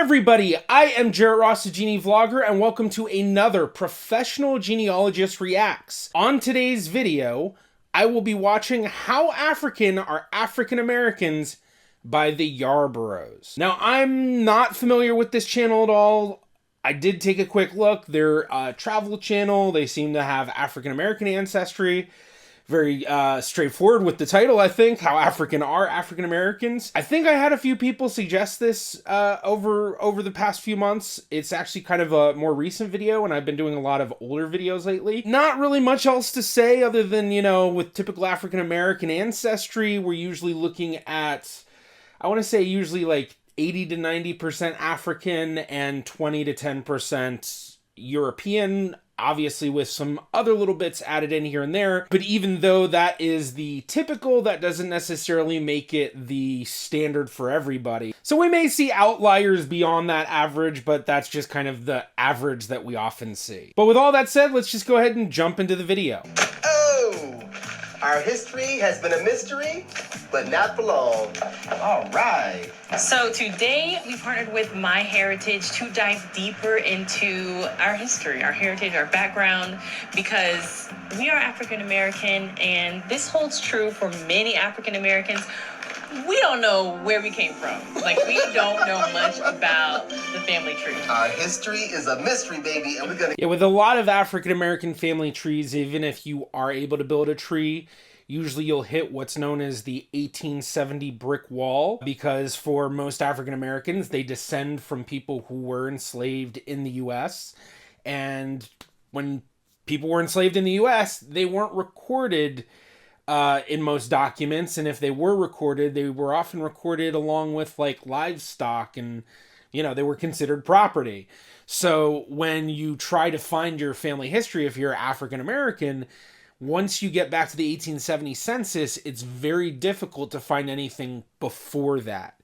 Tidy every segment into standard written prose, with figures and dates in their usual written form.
everybody, I am Jarrett Ross, the Genie Vlogger, and welcome to another Professional Genealogist Reacts. On today's video, I will be watching How African Are African Americans by the Yarboroughs. Now, I'm not familiar with this channel at all. I did take a quick look. They're a travel channel. They seem to have African American ancestry. Very straightforward with the title, I think. How African Are African Americans. I think I had a few people suggest this over the past few months. It's actually kind of a more recent video, and I've been doing a lot of older videos lately. Not really much else to say other than, you know, with typical African American ancestry, we're usually looking at, I want to say usually like 80 to 90% African and 20 to 10% European, obviously with some other little bits added in here and there. But even though that is the typical, that doesn't necessarily make it the standard for everybody. So we may see outliers beyond that average, but that's just kind of the average that we often see. But with all that said, let's just go ahead and jump into the video. Oh, our history has been a mystery, but not for long. All right. So today we partnered with MyHeritage to dive deeper into our history, our heritage, our background, because we are African American, and this holds true for many African Americans. We don't know where we came from. Like, we don't know much about the family tree. Our history is a mystery, baby, and we're gonna... Yeah, with a lot of African American family trees, even if you are able to build a tree, usually you'll hit what's known as the 1870 brick wall, because for most African Americans, they descend from people who were enslaved in the U.S. And when people were enslaved in the U.S., they weren't recorded in most documents. And if they were recorded, they were often recorded along with like livestock, and, you know, they were considered property. So when you try to find your family history, if you're African American, once you get back to the 1870 census, it's very difficult to find anything before that.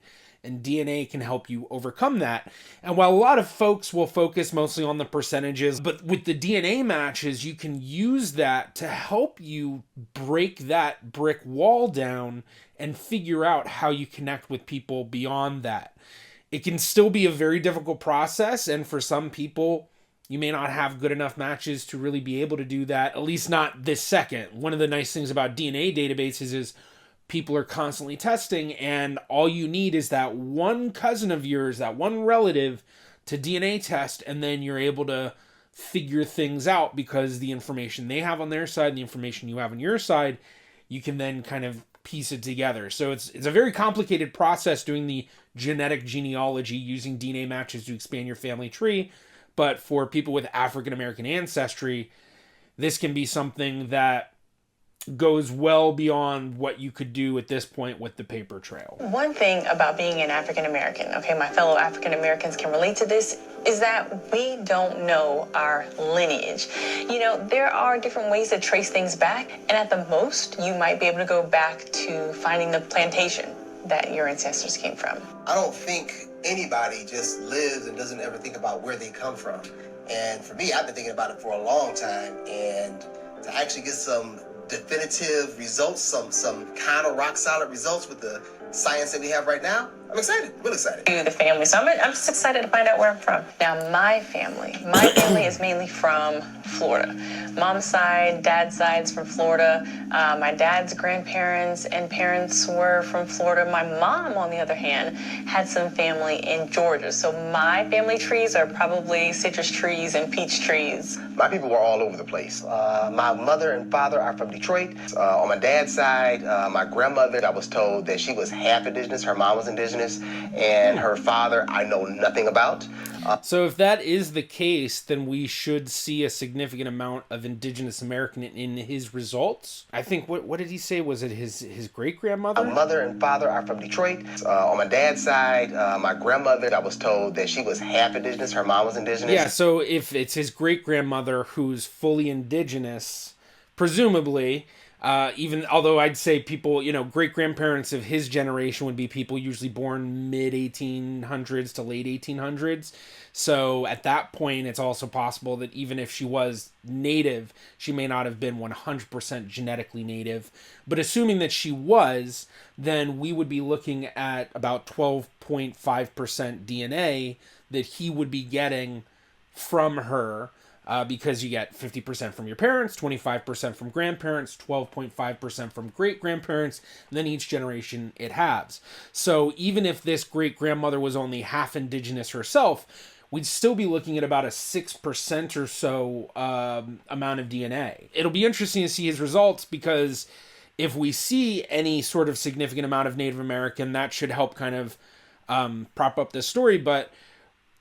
And DNA can help you overcome that. And while a lot of folks will focus mostly on the percentages, but with the DNA matches, you can use that to help you break that brick wall down and figure out how you connect with people beyond that. It can still be a very difficult process, and for some people, you may not have good enough matches to really be able to do that, at least not this second. One of the nice things about DNA databases is people are constantly testing, and all you need is that one cousin of yours, that one relative, to DNA test, and then you're able to figure things out, because the information they have on their side and the information you have on your side, you can then kind of piece it together. So it's a very complicated process doing the genetic genealogy using DNA matches to expand your family tree. But for people with African American ancestry, this can be something that goes well beyond what you could do at this point with the paper trail. One thing about being an African American, okay, my fellow African Americans can relate to this, is that we don't know our lineage. You know, there are different ways to trace things back, and at the most, you might be able to go back to finding the plantation that your ancestors came from. I don't think anybody just lives and doesn't ever think about where they come from. And for me, I've been thinking about it for a long time, and to actually get some definitive results, some kind of rock solid results with the science that we have right now, I'm excited, really excited. The family, so I'm just excited to find out where I'm from. Now, my family is mainly from Florida. Mom's side, dad's side's from Florida. My dad's grandparents and parents were from Florida. My mom, on the other hand, had some family in Georgia. So my family trees are probably citrus trees and peach trees. My people were all over the place. My mother and father are from Detroit. On my dad's side, my grandmother, I was told that she was half indigenous. Her mom was indigenous. And her father, I know nothing about. So if that is the case, then we should see a significant amount of indigenous American in his results. I think, what did he say? Was it his great-grandmother? My mother and father are from Detroit. On my dad's side, my grandmother, I was told that she was half indigenous. Her mom was indigenous. Yeah, so if it's his great-grandmother who's fully indigenous, presumably, Even although I'd say people, great grandparents of his generation would be people usually born mid 1800s to late 1800s. So at that point, it's also possible that even if she was native, she may not have been 100% genetically native. But assuming that she was, then we would be looking at about 12.5% DNA that he would be getting from her. Because you get 50% from your parents, 25% from grandparents, 12.5% from great-grandparents, and then each generation it halves. So even if this great-grandmother was only half indigenous herself, we'd still be looking at about a 6% or so amount of DNA. It'll be interesting to see his results, because if we see any sort of significant amount of Native American, that should help kind of prop up this story. But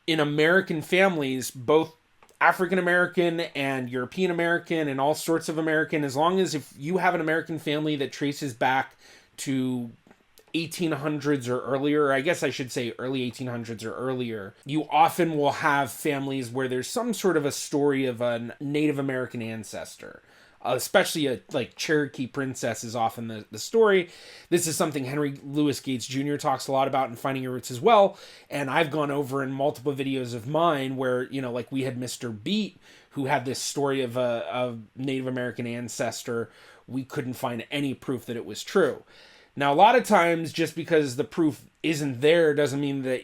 in American families, both African American and European American and all sorts of American, as long as if you have an American family that traces back to 1800s or earlier, I guess I should say early 1800s or earlier, you often will have families where there's some sort of a story of a Native American ancestor. Especially a Cherokee princess is often the story. This is something Henry Louis Gates Jr. talks a lot about in Finding Your Roots as well. And I've gone over in multiple videos of mine where, we had Mr. Beat, who had this story of a Native American ancestor. We couldn't find any proof that it was true. Now, a lot of times, just because the proof isn't there doesn't mean that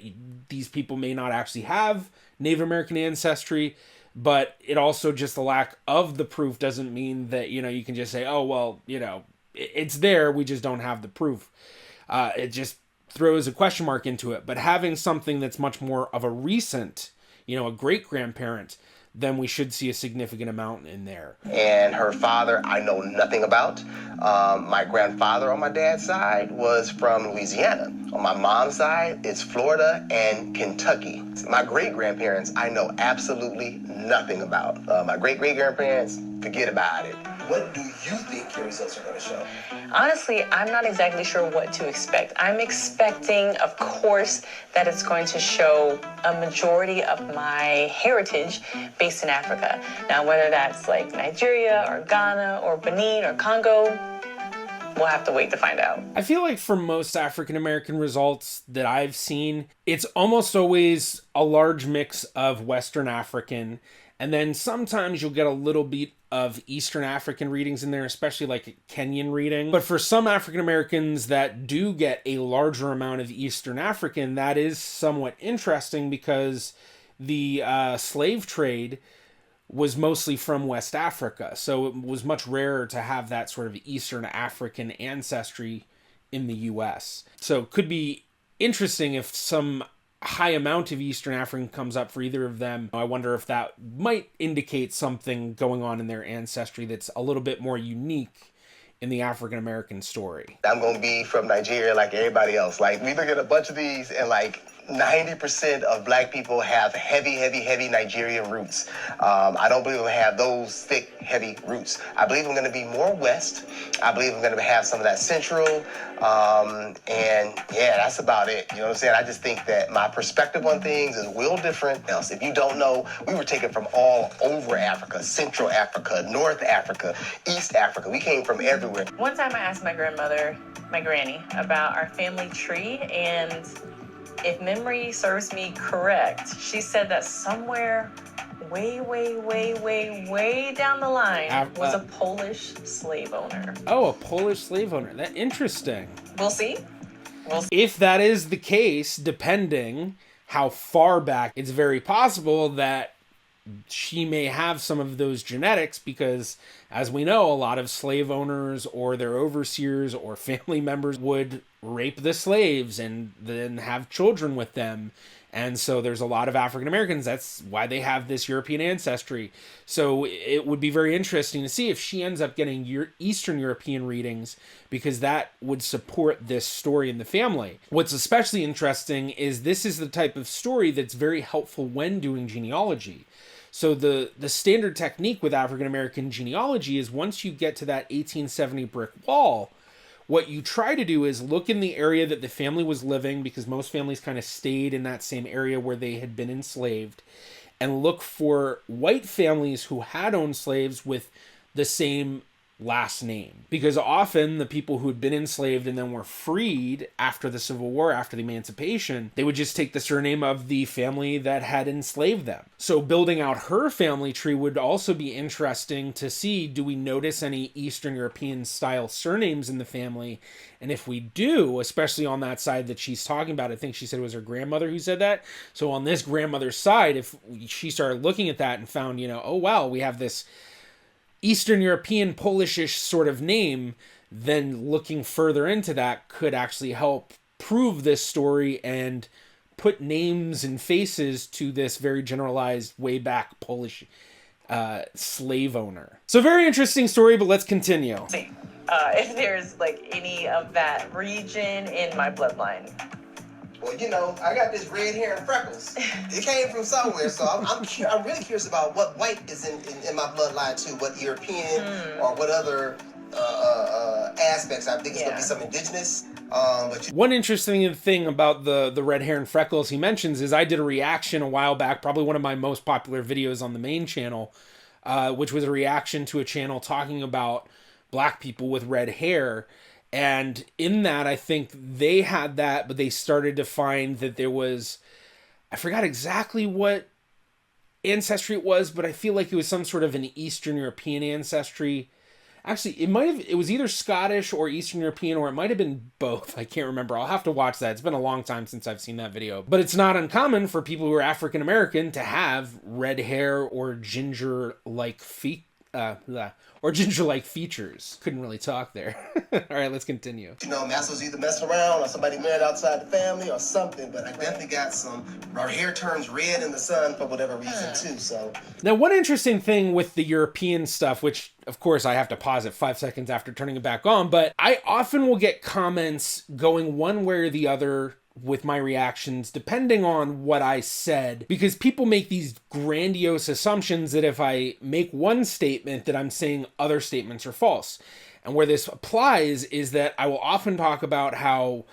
these people may not actually have Native American ancestry. But it also, just the lack of the proof doesn't mean that, you can just say, oh, well, it's there, we just don't have the proof. It just throws a question mark into it. But having something that's much more of a recent, a great-grandparent, then we should see a significant amount in there. And her father, I know nothing about. My grandfather on my dad's side was from Louisiana. On my mom's side, it's Florida and Kentucky. My great-grandparents, I know absolutely nothing about. My great-great-grandparents, forget about it. What do you think your results are going to show? Honestly, I'm not exactly sure what to expect. I'm expecting, of course, that it's going to show a majority of my heritage based in Africa. Now, whether that's like Nigeria or Ghana or Benin or Congo, we'll have to wait to find out. I feel like for most African American results that I've seen, it's almost always a large mix of Western African, and then sometimes you'll get a little bit of Eastern African readings in there, especially like a Kenyan reading. But for some African Americans that do get a larger amount of Eastern African, that is somewhat interesting, because the slave trade was mostly from West Africa. So it was much rarer to have that sort of Eastern African ancestry in the US. So it could be interesting if some high amount of Eastern African comes up for either of them. I wonder if that might indicate something going on in their ancestry that's a little bit more unique in the African American story. I'm going to be from Nigeria like everybody else. Like, we look at a bunch of these and 90% of black people have heavy Nigerian roots. I don't believe we have those thick, heavy roots. I believe I'm going to be more West. I believe I'm going to have some of that Central. And yeah, that's about it. You know what I'm saying? I just think that my perspective on things is a little different else. If you don't know, we were taken from all over Africa, Central Africa, North Africa, East Africa. We came from everywhere. One time I asked my grandmother, my granny, about our family tree, and if memory serves me correct, she said that somewhere way down the line was a Polish slave owner. Oh, a Polish slave owner. That's interesting. We'll see. If that is the case, depending how far back, it's very possible that she may have some of those genetics, because as we know, a lot of slave owners or their overseers or family members would rape the slaves and then have children with them. And so there's a lot of African Americans. That's why they have this European ancestry. So it would be very interesting to see if she ends up getting Eastern European readings, because that would support this story in the family. What's especially interesting is this is the type of story that's very helpful when doing genealogy. So the standard technique with African American genealogy is, once you get to that 1870 brick wall, what you try to do is look in the area that the family was living, because most families kind of stayed in that same area where they had been enslaved, and look for white families who had owned slaves with the same last name, because often the people who had been enslaved and then were freed after the Civil War, after the emancipation, they would just take the surname of the family that had enslaved them. So building out her family tree would also be interesting to see, do we notice any Eastern European style surnames in the family? And if we do, especially on that side that she's talking about, I think she said it was her grandmother who said that. So on this grandmother's side, if she started looking at that and found, oh wow, we have this Eastern European Polishish sort of name, then looking further into that could actually help prove this story and put names and faces to this very generalized way back Polish slave owner. So very interesting story, but let's continue. If there's like any of that region in my bloodline. Well, I got this red hair and freckles. It came from somewhere, so I'm really curious about what white is in my bloodline too. What European or what other aspects. I think it's gonna be some indigenous. One interesting thing about the red hair and freckles he mentions is I did a reaction a while back, probably one of my most popular videos on the main channel, which was a reaction to a channel talking about black people with red hair. And in that, I think they had that, but they started to find that there was, I forgot exactly what ancestry it was, but I feel like it was some sort of an Eastern European ancestry. Actually, it was either Scottish or Eastern European, or it might have been both. I can't remember. I'll have to watch that. It's been a long time since I've seen that video. But it's not uncommon for people who are African American to have red hair or ginger-like features. Couldn't really talk there. All right, let's continue. Master's either messing around or somebody married outside the family or something, but I definitely got our hair turns red in the sun for whatever reason too, so. Now, one interesting thing with the European stuff, which of course I have to pause it 5 seconds after turning it back on, but I often will get comments going one way or the other with my reactions, depending on what I said, because people make these grandiose assumptions that if I make one statement that I'm saying other statements are false. And where this applies is that I will often talk about how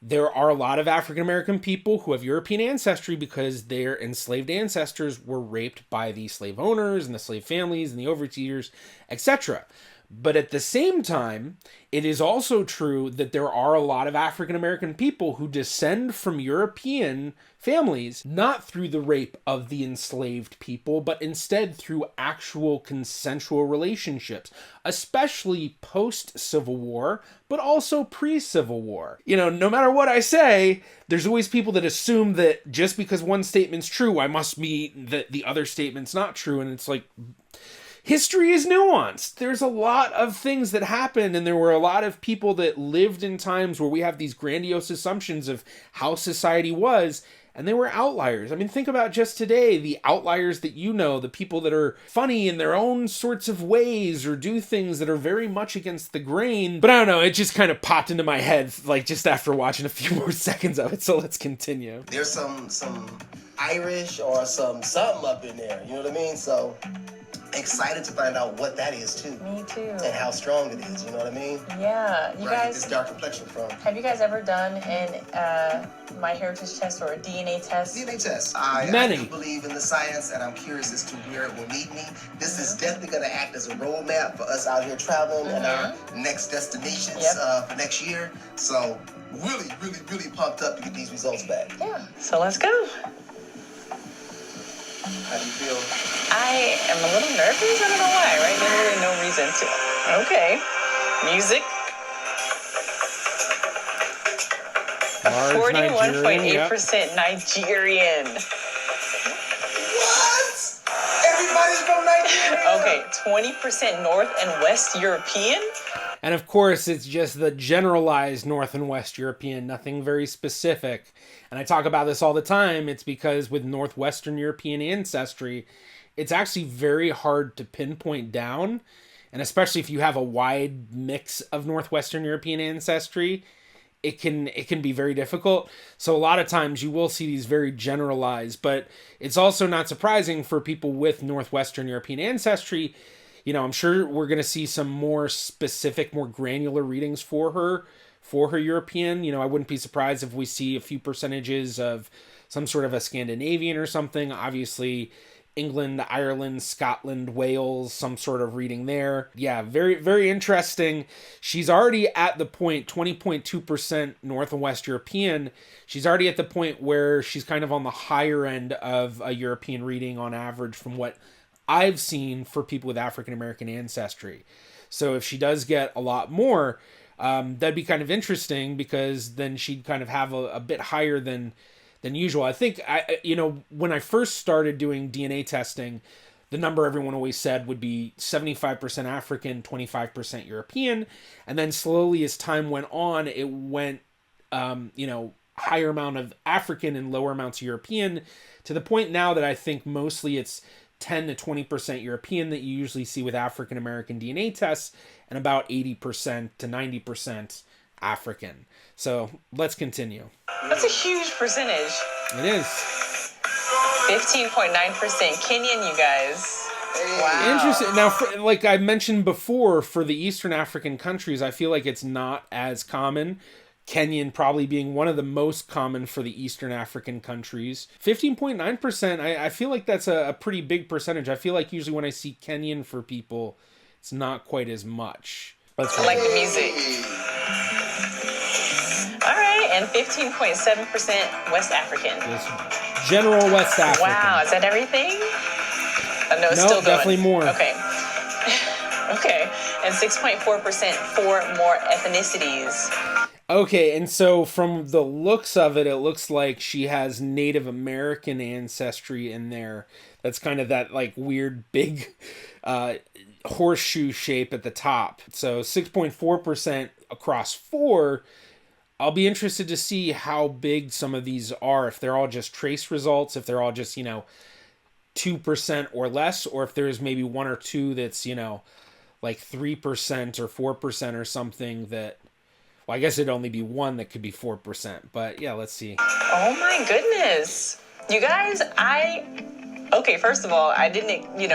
there are a lot of African American people who have European ancestry because their enslaved ancestors were raped by the slave owners and the slave families and the overseers, etc. But at the same time, it is also true that there are a lot of African American people who descend from European families, not through the rape of the enslaved people, but instead through actual consensual relationships, especially post-Civil War, but also pre-Civil War. No matter what I say, there's always people that assume that just because one statement's true, I must mean that the other statement's not true, and it's like, history is nuanced. There's a lot of things that happened, and there were a lot of people that lived in times where we have these grandiose assumptions of how society was, and they were outliers. I mean, think about just today, the outliers that the people that are funny in their own sorts of ways or do things that are very much against the grain. But I don't know, it just kind of popped into my head, like just after watching a few more seconds of it, so let's continue. There's some Irish or something up in there, you know what I mean? So excited to find out what that is too. Me too. And how strong it is, you know what I mean? Yeah. Where I get this dark complexion from. Have you guys ever done an MyHeritage test or a DNA test? DNA test. I do believe in the science, and I'm curious as to where it will lead me. This is definitely going to act as a roadmap for us out here traveling and our next destinations for next year. So really, really, really pumped up to get these results back. Yeah. So let's go. How do you feel? I am a little nervous. I don't know why, right? There's really no reason to. Okay. Music. 41.8% Nigerian. What? Everybody's from Nigeria? Okay, 20% North and West European. And of course, it's just the generalized North and West European, nothing very specific. And I talk about this all the time. It's because with Northwestern European ancestry, it's actually very hard to pinpoint down. And especially if you have a wide mix of Northwestern European ancestry, it can be very difficult. So a lot of times you will see these very generalized, but it's also not surprising for people with Northwestern European ancestry. I'm sure we're going to see some more specific, more granular readings for her European. I wouldn't be surprised if we see a few percentages of some sort of a Scandinavian or something. Obviously, England, Ireland, Scotland, Wales, some sort of reading there. Yeah, very, very interesting. She's already at the point, 20.2% North and West European. She's already at the point where she's kind of on the higher end of a European reading on average from what I've seen for people with African American ancestry. So if she does get a lot more, that'd be kind of interesting, because then she'd kind of have a bit higher than usual. I think, when I first started doing DNA testing, the number everyone always said would be 75% African, 25% European. And then slowly as time went on, it went, higher amount of African and lower amounts of European, to the point now that I think mostly it's 10 to 20% European that you usually see with African American DNA tests, and about 80% to 90% African. So let's continue. That's a huge percentage. It is. 15.9% Kenyan, you guys. Wow. Interesting. Now, like I mentioned before, for the Eastern African countries, I feel like it's not as common. Kenyan probably being one of the most common for the Eastern African countries. 15.9%, I feel like that's a pretty big percentage. I feel like usually when I see Kenyan for people, it's not quite as much. I like the music. All right, and 15.7% West African. General West African. Wow, is that everything? No, it's no, still going. Definitely more. Okay. Okay, and 6.4% for more ethnicities. Okay, and so from the looks of it, it looks like she has Native American ancestry in there. That's kind of that like weird big horseshoe shape at the top. So 6.4% across 4. I'll be interested to see how big some of these are, if they're all just trace results, if they're all just, 2% or less, or if there's maybe 1 or 2 that's, like 3% or 4% or something that... Well, I guess it'd only be 1 that could be 4%, but yeah, let's see. Oh my goodness. You guys, okay, first of all, I didn't, you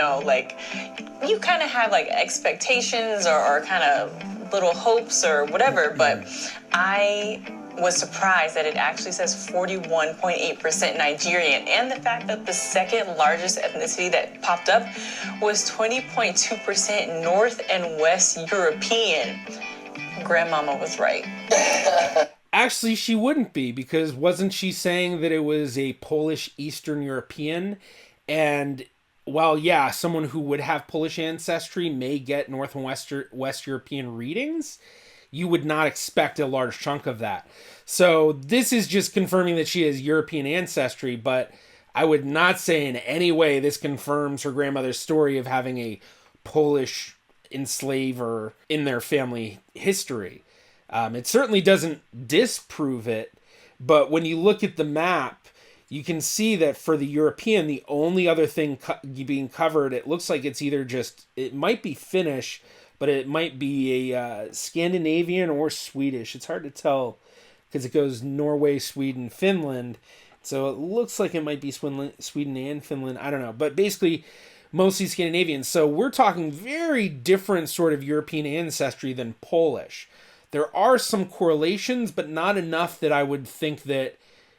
kind of have like expectations or kind of little hopes or whatever, but I was surprised that it actually says 41.8% Nigerian, and the fact that the second largest ethnicity that popped up was 20.2% North and West European. Grandmama was right. Actually, she wouldn't be, because wasn't she saying that it was a Polish Eastern European? And while, yeah, someone who would have Polish ancestry may get North and West European readings, you would not expect a large chunk of that. So this is just confirming that she has European ancestry, but I would not say in any way this confirms her grandmother's story of having a Polish enslaver in their family history. It certainly doesn't disprove it, but when you look at the map, you can see that for the European, the only other thing being covered, it looks like it's either just, it might be Finnish, but it might be a Scandinavian or Swedish. It's hard to tell because it goes Norway, Sweden, Finland. So it looks like it might be Sweden and Finland. I don't know. But basically, mostly Scandinavian. So we're talking very different sort of European ancestry than Polish. There are some correlations, but not enough that I would think that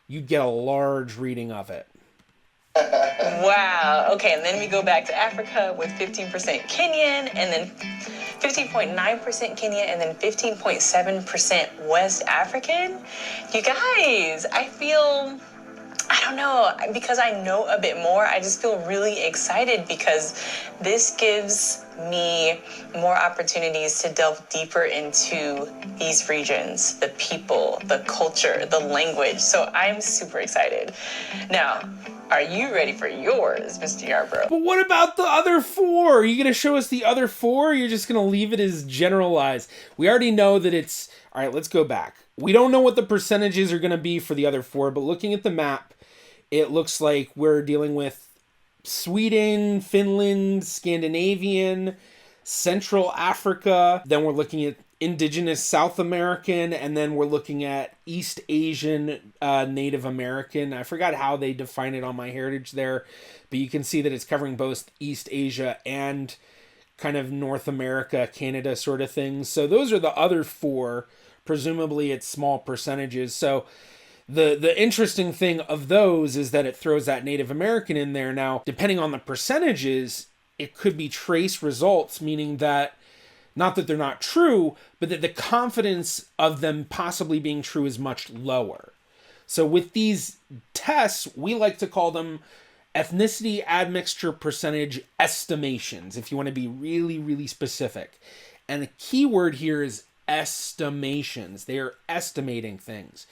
you'd get a large reading of it. Wow. Okay, and then we go back to Africa with 15% Kenyan, and then 15.9% Kenyan, and then 15.7% West African. You guys, I don't know, because I know a bit more, I just feel really excited because this gives me more opportunities to delve deeper into these regions, the people, the culture, the language. So I'm super excited. Now, are you ready for yours, Mr. Yarbrough? But what about the other 4? Are you going to show us the other 4? Or you're just going to leave it as generalized? We already know that it's... All right, let's go back. We don't know what the percentages are going to be for the other 4, but looking at the map, it looks like we're dealing with Sweden, Finland, Scandinavian, Central Africa. Then we're looking at indigenous South American, and then we're looking at East Asian, Native American. I forgot how they define it on my heritage there, but you can see that it's covering both East Asia and kind of North America, Canada sort of things. So those are the other 4. Presumably it's small percentages. So The interesting thing of those is that it throws that Native American in there. Now, depending on the percentages, it could be trace results, meaning that not that they're not true, but that the confidence of them possibly being true is much lower. So with these tests, we like to call them ethnicity admixture percentage estimations, if you want to be really, really specific. And the key word here is estimations. They are estimating things.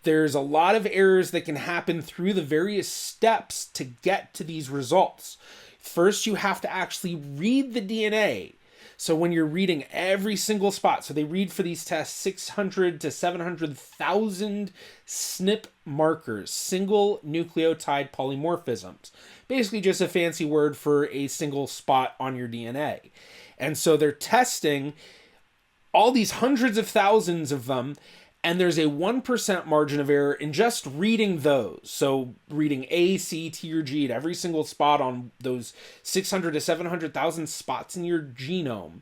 There's a lot of errors that can happen through the various steps to get to these results. First, you have to actually read the DNA. So when you're reading every single spot, so they read for these tests 600 to 700,000 SNP markers, single nucleotide polymorphisms. Basically just a fancy word for a single spot on your DNA. And so they're testing all these hundreds of thousands of them, and there's a 1% margin of error in just reading those. So reading A, C, T, or G at every single spot on those 600 to 700,000 spots in your genome.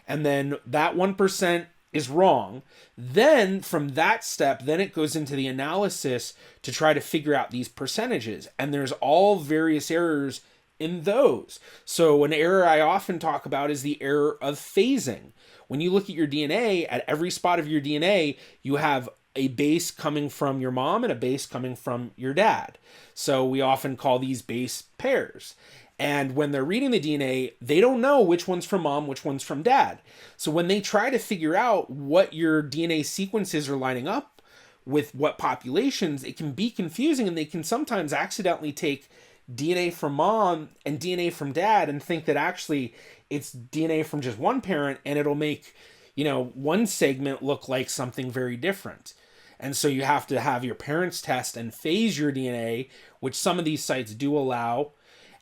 And then that 1% is wrong. Then from that step, then it goes into the analysis to try to figure out these percentages. And there's all various errors in those. So an error I often talk about is the error of phasing. When you look at your DNA, at every spot of your DNA, you have a base coming from your mom and a base coming from your dad. So we often call these base pairs. And when they're reading the DNA, they don't know which one's from mom, which one's from dad. So when they try to figure out what your DNA sequences are lining up with what populations, it can be confusing, and they can sometimes accidentally take DNA from mom and DNA from dad and think that actually it's DNA from just one parent, and it'll make, one segment look like something very different. And so you have to have your parents test and phase your DNA, which some of these sites do allow,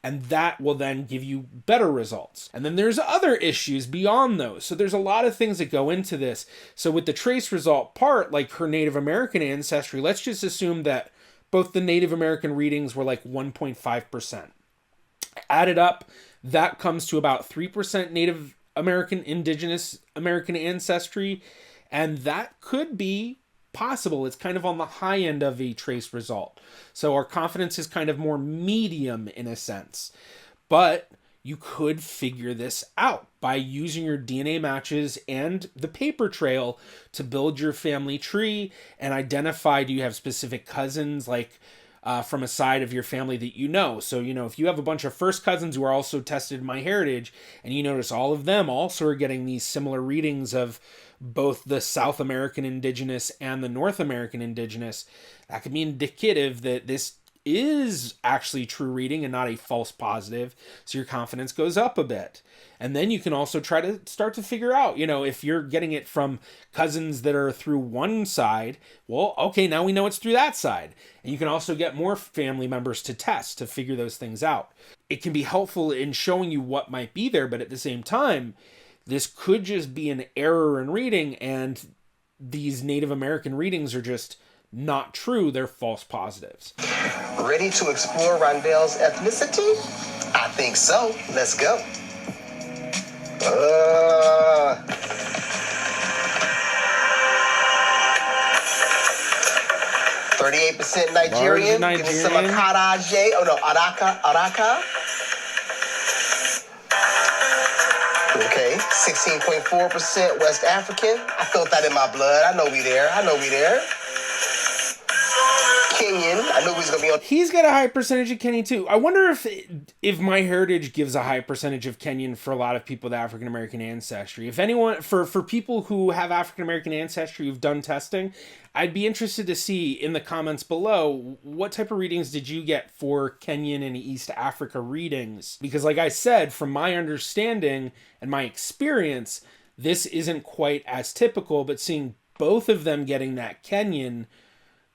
and that will then give you better results. And then there's other issues beyond those. So there's a lot of things that go into this. So with the trace result part, like her Native American ancestry, let's just assume that both the Native American readings were like 1.5%. Added up, that comes to about 3% Native American, Indigenous American ancestry, and that could be possible. It's kind of on the high end of a trace result. So our confidence is kind of more medium in a sense. But you could figure this out by using your DNA matches and the paper trail to build your family tree and identify, do you have specific cousins like from a side of your family that you know. So, if you have a bunch of first cousins who are also tested in MyHeritage, and you notice all of them also are getting these similar readings of both the South American Indigenous and the North American Indigenous, that could be indicative that this is actually true reading and not a false positive. So your confidence goes up a bit. And then you can also try to start to figure out, if you're getting it from cousins that are through one side, well, okay, now we know it's through that side. And you can also get more family members to test to figure those things out. It can be helpful in showing you what might be there, but at the same time, this could just be an error in reading, and these Native American readings are just not true. They're false positives. Ready to explore Rondel's ethnicity? I think so. Let's go. 38% Nigerian. Give me some Akaraje. Oh no, Araka. Okay, 16.4% West African. I felt that in my blood. I know we there. Kenyan. I knew he was going to be on. He's got a high percentage of Kenyan too. I wonder if MyHeritage gives a high percentage of Kenyan for a lot of people with African American ancestry. If anyone, for people who have African American ancestry who've done testing, I'd be interested to see in the comments below, what type of readings did you get for Kenyan and East Africa readings? Because like I said, from my understanding and my experience, this isn't quite as typical, but seeing both of them getting that Kenyan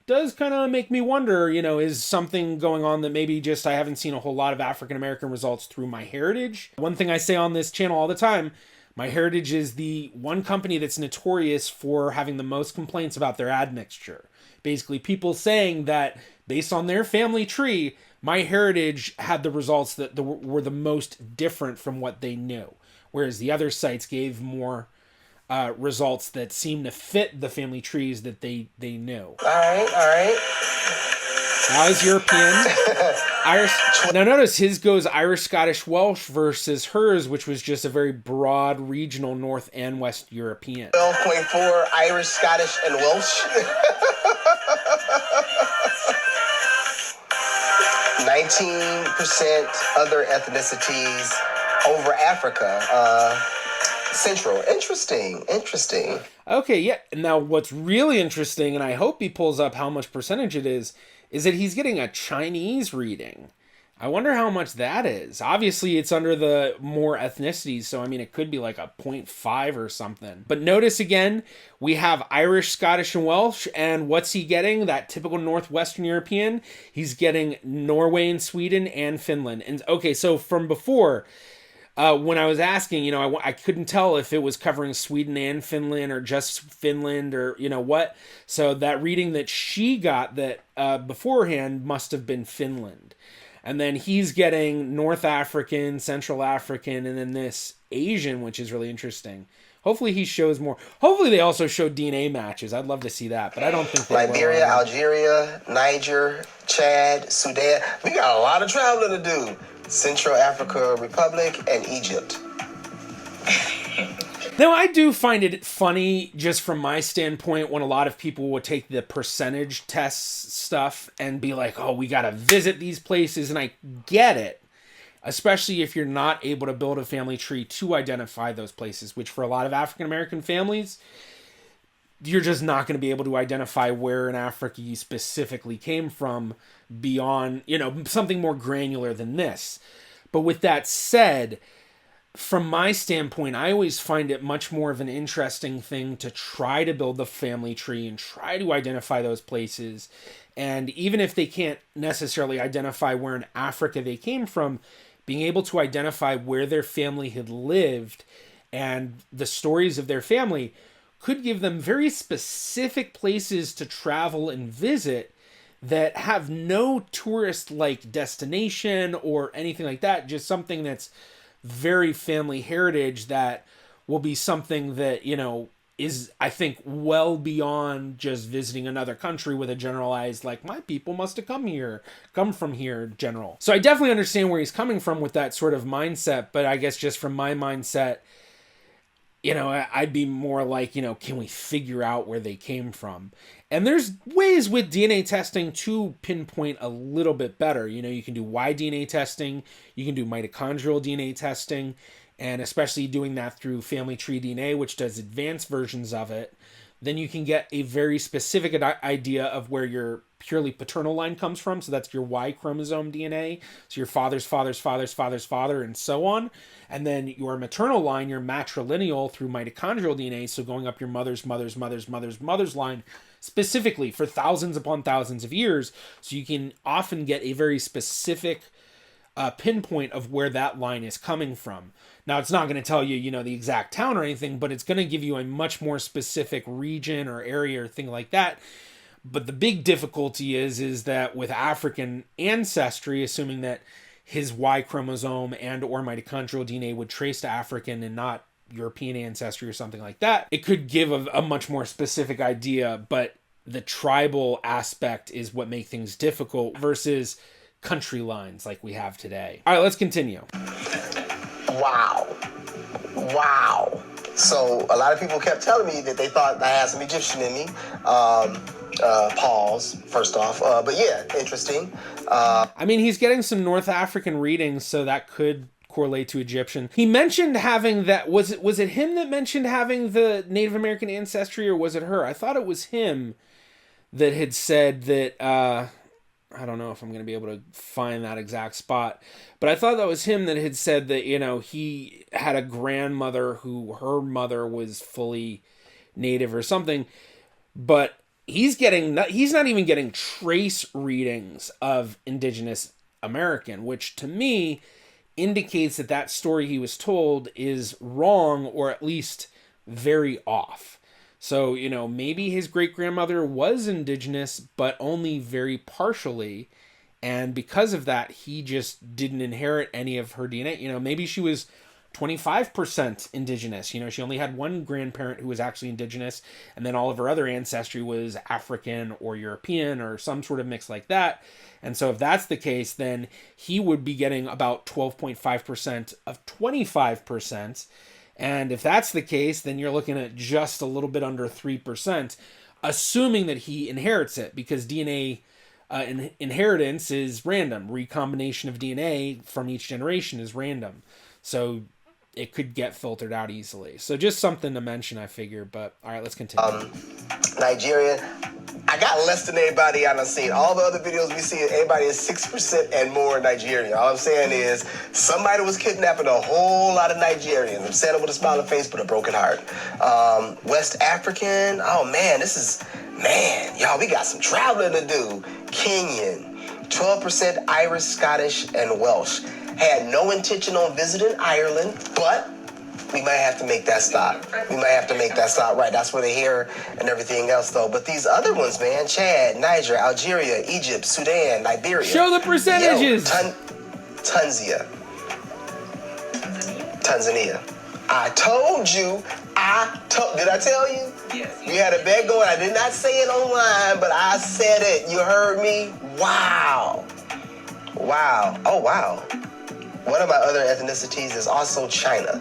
does kind of make me wonder, is something going on that maybe just I haven't seen a whole lot of African American results through MyHeritage. One thing I say on this channel all the time, MyHeritage is the one company that's notorious for having the most complaints about their admixture. Basically, people saying that based on their family tree, MyHeritage had the results that were the most different from what they knew, whereas the other sites gave more results that seem to fit the family trees that they knew. All right. Now his European, Irish. Now notice his goes Irish, Scottish, Welsh versus hers, which was just a very broad regional North and West European. 12.4 Irish, Scottish, and Welsh. 19% other ethnicities over Africa. Central. Interesting. Okay, yeah. Now what's really interesting, and I hope he pulls up how much percentage it is that he's getting a Chinese reading. I wonder how much that is. Obviously, it's under the more ethnicities, so I mean, it could be like a 0.5 or something. But notice again, we have Irish, Scottish, and Welsh, and what's he getting? That typical Northwestern European. He's getting Norway and Sweden and Finland. And okay, so from before, when I was asking, you know, I couldn't tell if it was covering Sweden and Finland or just Finland or, you know, what. So that reading that she got that beforehand must have been Finland. And then he's getting North African, Central African, and then this Asian, which is really interesting. Hopefully he shows more. Hopefully they also show DNA matches. I'd love to see that, but I don't think they Liberia, will. Algeria, Niger, Chad, Sudan. We got a lot of traveling to do. Central Africa Republic and Egypt. Now, I do find it funny, just from my standpoint, when a lot of people will take the percentage test stuff and be like, oh, we got to visit these places. And I get it, especially if you're not able to build a family tree to identify those places, which for a lot of African-American families, you're just not going to be able to identify where in Africa you specifically came from beyond, you know, something more granular than this. But with that said, from my standpoint, I always find it much more of an interesting thing to try to build the family tree and try to identify those places. And even if they can't necessarily identify where in Africa they came from, being able to identify where their family had lived and the stories of their family could give them very specific places to travel and visit that have no tourist-like destination or anything like that. Just something that's very family heritage that will be something that, you know, is, I think, well beyond just visiting another country with a generalized, like, my people must have come from here general. So I definitely understand where he's coming from with that sort of mindset, but I guess just from my mindset, you know, I'd be more like, you know, can we figure out where they came from? And there's ways with DNA testing to pinpoint a little bit better. You know, you can do Y-DNA testing, you can do mitochondrial DNA testing, and especially doing that through family tree DNA, which does advanced versions of it. Then you can get a very specific idea of where your purely paternal line comes from. So that's your Y chromosome DNA. So your father's father's father's father's father and so on. And then your maternal line, your matrilineal through mitochondrial DNA. So going up your mother's mother's mother's mother's mother's line specifically for thousands upon thousands of years. So you can often get a very specific pinpoint of where that line is coming from. Now, it's not going to tell you, you know, the exact town or anything, but it's going to give you a much more specific region or area or thing like that. But the big difficulty is that with African ancestry, assuming that his Y chromosome and or mitochondrial DNA would trace to African and not European ancestry or something like that, it could give a much more specific idea, but the tribal aspect is what makes things difficult versus country lines like we have today. All right, let's continue. Wow. So a lot of people kept telling me that they thought I had some Egyptian in me. Pause, first off. But yeah, interesting. I mean, he's getting some North African readings, so that could correlate to Egyptian. He mentioned having that, was it him that mentioned having the Native American ancestry, or was it her? I thought it was him that had said that, I don't know if I'm going to be able to find that exact spot, but I thought that was him that had said that, you know, he had a grandmother who her mother was fully native or something, but he's not even getting trace readings of indigenous American, which to me indicates that story he was told is wrong, or at least very off. So, you know, maybe his great-grandmother was indigenous, but only very partially. And because of that, he just didn't inherit any of her DNA. You know, maybe she was 25% indigenous. You know, she only had one grandparent who was actually indigenous, and then all of her other ancestry was African or European or some sort of mix like that. And so if that's the case, then he would be getting about 12.5% of 25%. And if that's the case, then you're looking at just a little bit under 3%, assuming that he inherits it, because DNA inheritance is random. Recombination of DNA from each generation is random. So it could get filtered out easily. So just something to mention, I figure. But all right, let's continue. Nigeria, I got less than anybody I've seen. All the other videos we see, everybody is 6% and more Nigerian. All I'm saying is somebody was kidnapping a whole lot of Nigerians. I'm saying it with a smiling face but a broken heart. West African, oh man, y'all, we got some traveling to do. Kenyan, 12% Irish, Scottish, and Welsh. Had no intention on visiting Ireland, but we might have to make that stop. Right, that's where they're here and everything else, though. But these other ones, man, Chad, Niger, Algeria, Egypt, Sudan, Liberia. Show the percentages. Tanzania. I told you. Did I tell you? Yes. We had a bet going. I did not say it online, but I said it. You heard me? Wow. Oh, wow. One of my other ethnicities is also China.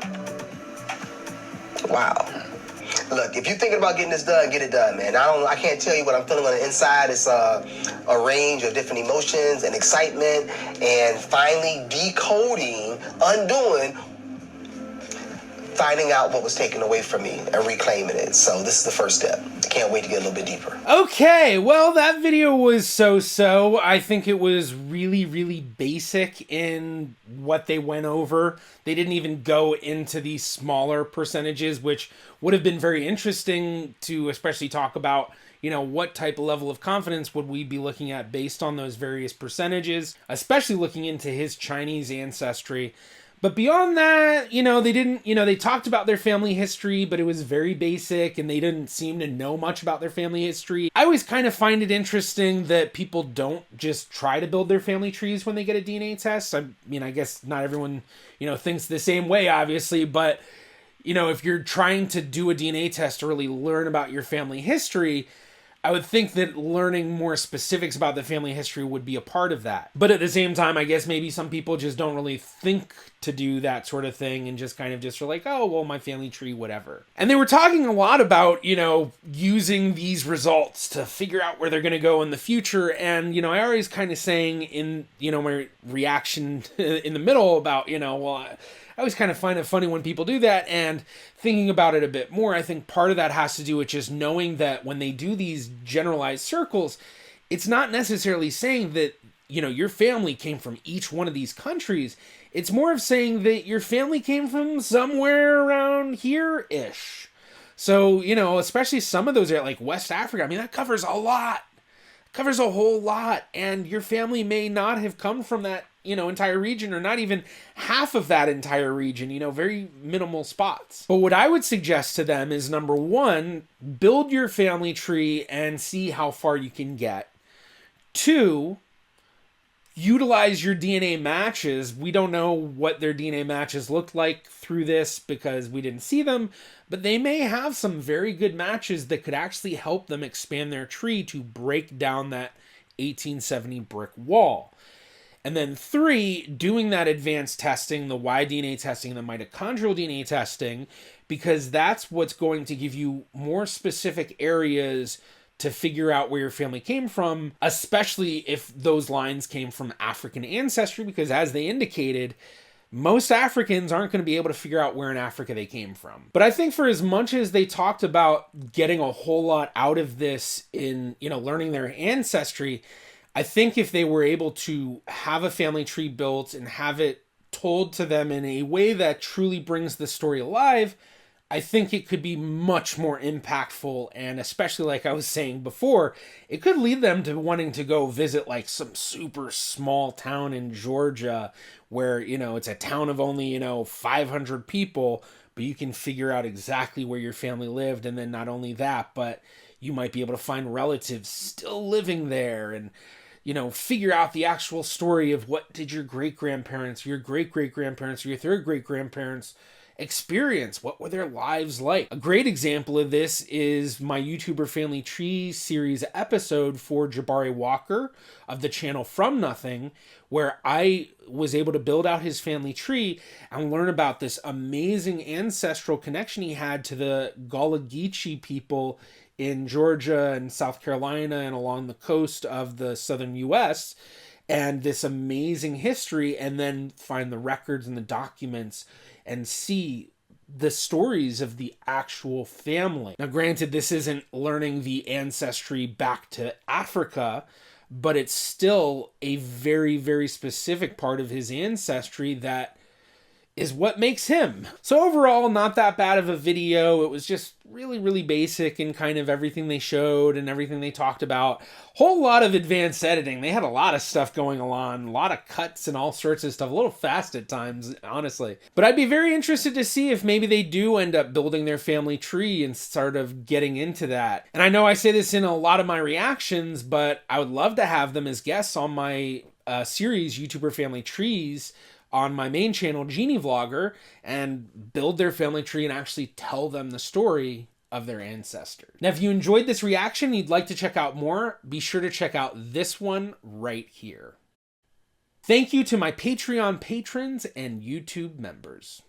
Wow. Look, if you're thinking about getting this done, get it done, man. I can't tell you what I'm feeling on the inside. It's a range of different emotions and excitement and finally decoding, undoing, finding out what was taken away from me and reclaiming it. So this is the first step. I can't wait to get a little bit deeper. Okay, well, that video was so-so. I think it was really, really basic in what they went over. They didn't even go into these smaller percentages, which would have been very interesting to especially talk about, you know, what type of level of confidence would we be looking at based on those various percentages, especially looking into his Chinese ancestry. But beyond that, you know, they didn't, you know, they talked about their family history, but it was very basic and they didn't seem to know much about their family history. I always kind of find it interesting that people don't just try to build their family trees when they get a DNA test. I mean, I guess not everyone, you know, thinks the same way, obviously, but, you know, if you're trying to do a DNA test to really learn about your family history, I would think that learning more specifics about the family history would be a part of that. But at the same time, I guess maybe some people just don't really think to do that sort of thing and just kind of just are like, oh, well, my family tree, whatever. And they were talking a lot about, you know, using these results to figure out where they're going to go in the future. And, you know, I always kind of saying in, you know, my reaction in the middle about, you know, well, I always kind of find it funny when people do that, and thinking about it a bit more, I think part of that has to do with just knowing that when they do these generalized circles, it's not necessarily saying that, you know, your family came from each one of these countries. It's more of saying that your family came from somewhere around here-ish. So, you know, especially some of those are like West Africa. I mean, that covers a lot. Covers a whole lot, and your family may not have come from that, you know, entire region, or not even half of that entire region, you know, very minimal spots. But what I would suggest to them is, number one, build your family tree and see how far you can get. Two, utilize your DNA matches. We don't know what their DNA matches looked like through this because we didn't see them, but they may have some very good matches that could actually help them expand their tree to break down that 1870 brick wall. And then three, doing that advanced testing, the Y-DNA testing, the mitochondrial DNA testing, because that's what's going to give you more specific areas to figure out where your family came from, especially if those lines came from African ancestry, because as they indicated, most Africans aren't going to be able to figure out where in Africa they came from. But I think for as much as they talked about getting a whole lot out of this in, you know, learning their ancestry, I think if they were able to have a family tree built and have it told to them in a way that truly brings the story alive, I think it could be much more impactful, and especially like I was saying before, it could lead them to wanting to go visit like some super small town in Georgia where, you know, it's a town of only, you know, 500 people, but you can figure out exactly where your family lived. And then not only that, but you might be able to find relatives still living there. And, figure out the actual story of what did your great-grandparents, your great-great-grandparents, or your third great-grandparents experience. What were their lives like? A great example of this is my YouTuber Family Tree series episode for Jabari Walker of the channel From Nothing, where I was able to build out his family tree and learn about this amazing ancestral connection he had to the Gullah Geechee people in Georgia and South Carolina and along the coast of the southern U.S., and this amazing history, and then find the records and the documents and see the stories of the actual family. Now, granted, this isn't learning the ancestry back to Africa, but it's still a very, very specific part of his ancestry that is what makes him. So overall, not that bad of a video. It was just really, really basic in kind of everything they showed and everything they talked about. Whole lot of advanced editing. They had a lot of stuff going on, a lot of cuts and all sorts of stuff. A little fast at times, honestly. But I'd be very interested to see if maybe they do end up building their family tree and sort of getting into that. And I know I say this in a lot of my reactions, but I would love to have them as guests on my series, YouTuber Family Trees, on my main channel, Genealogist, and build their family tree and actually tell them the story of their ancestors. Now, if you enjoyed this reaction and you'd like to check out more, be sure to check out this one right here. Thank you to my Patreon patrons and YouTube members.